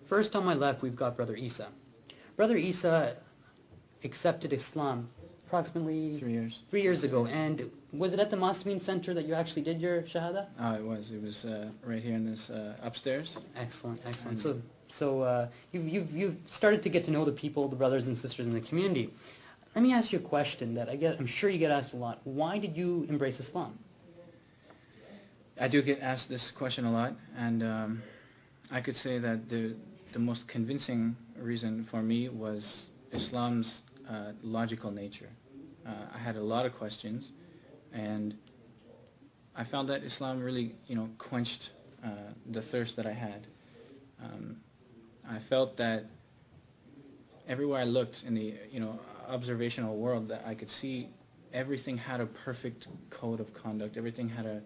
First on my left, we've got Brother Isa. Brother Isa accepted Islam approximately 3 years ago. And was it at the Muslimin Center that you actually did your Shahada? It was. It was right here in this upstairs. Excellent, excellent. So you've started to get to know the people, the brothers and sisters in the community. Let me ask you a question that I'm sure you get asked a lot. Why did you embrace Islam? I do get asked this question a lot, and I could say that the most convincing reason for me was Islam's logical nature. I had a lot of questions, and I found that Islam really, quenched the thirst that I had. I felt that everywhere I looked in the, observational world, that I could see everything had a perfect code of conduct. Everything had a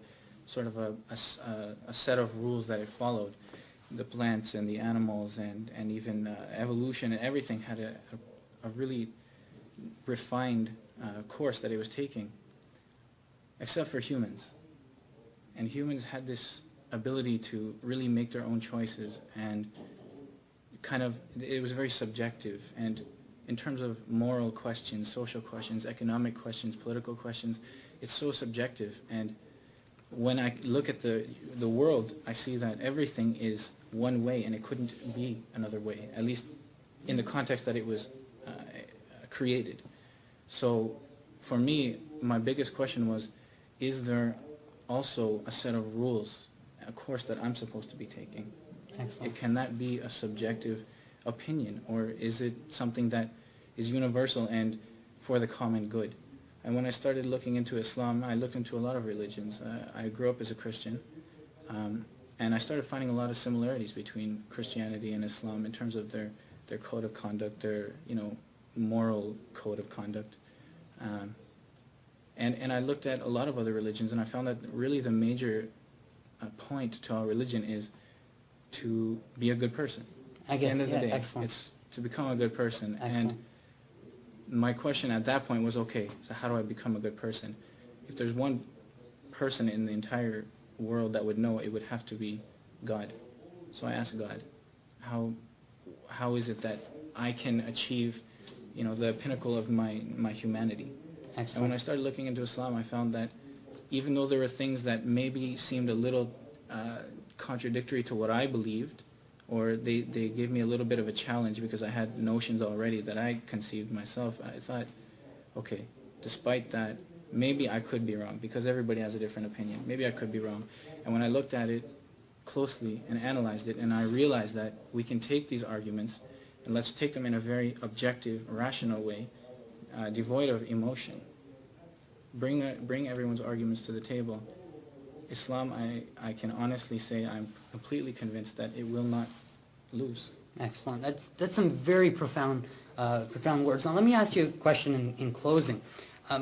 sort of a set of rules that it followed. The plants and the animals and even evolution and everything had a really refined course that it was taking, except for humans. And humans had this ability to really make their own choices, and it was very subjective. And in terms of moral questions, social questions, economic questions, political questions, it's so subjective. And when I look at the world, I see that everything is one way, and it couldn't be another way, at least in the context that it was created. So for me, my biggest question was, is there also a set of rules, a course that I'm supposed to be taking? Can that be a subjective opinion, or is it something that is universal and for the common good? And when I started looking into Islam, I looked into a lot of religions. I grew up as a Christian, and I started finding a lot of similarities between Christianity and Islam in terms of their code of conduct, their moral code of conduct. And I looked at a lot of other religions, and I found that really the major point to our religion is to be a good person. At the end of the day, excellent. It's to become a good person. Excellent. And my question at that point was, okay, so how do I become a good person? If there's one person in the entire world that would know, it would have to be God. So I asked God, how is it that I can achieve, the pinnacle of my humanity? Excellent. And when I started looking into Islam, I found that even though there were things that maybe seemed a little contradictory to what I believed, or they gave me a little bit of a challenge because I had notions already that I conceived myself, I thought, okay, despite that, maybe I could be wrong, because everybody has a different opinion. Maybe I could be wrong. And when I looked at it closely and analyzed it, and I realized that we can take these arguments and let's take them in a very objective, rational way, devoid of emotion. Bring everyone's arguments to the table. Islam, I can honestly say I'm completely convinced that it will not lose. Excellent. That's some very profound words. Now let me ask you a question in closing.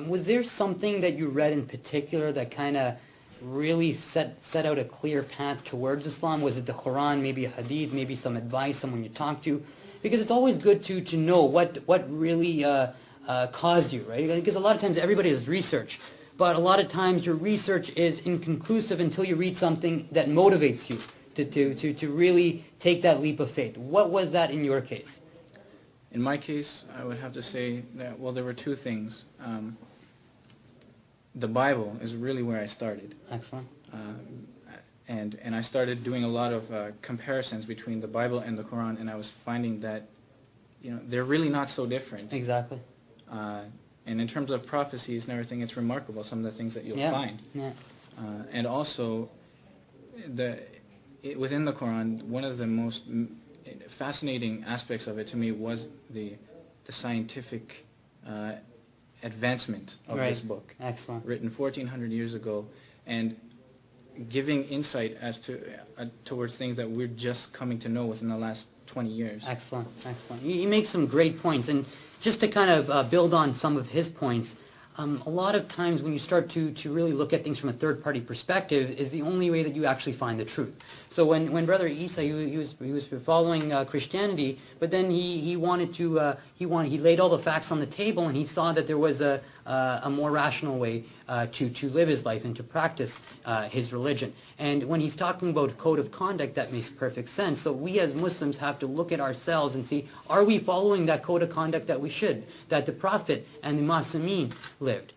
Was there something that you read in particular that kind of really set out a clear path towards Islam? Was it the Quran, maybe a hadith, maybe some advice, someone you talked to? Because it's always good to know what really caused you, right? Because a lot of times everybody has research, but a lot of times your research is inconclusive until you read something that motivates you to really take that leap of faith. What was that in your case? In my case, I would have to say that, well, there were two things. The Bible is really where I started. Excellent. And I started doing a lot of comparisons between the Bible and the Quran, and I was finding that, they're really not so different. Exactly. And in terms of prophecies and everything, it's remarkable, some of the things that you'll find. Yeah. And also, within the Quran, one of the most fascinating aspects of it to me was the scientific advancement of this book. Excellent. Written 1400 years ago, and giving insight as to towards things that we're just coming to know within the last 20 years. Excellent, excellent. You make some great points, and just to kind of build on some of his points, a lot of times when you start to really look at things from a third-party perspective is the only way that you actually find the truth. So when Brother Isa, he was following Christianity, but then he laid all the facts on the table, and he saw that there was a a more rational way to live his life and to practice his religion. And when he's talking about code of conduct, that makes perfect sense. So we as Muslims have to look at ourselves and see, are we following that code of conduct that we should, that the Prophet and the Masameen lived?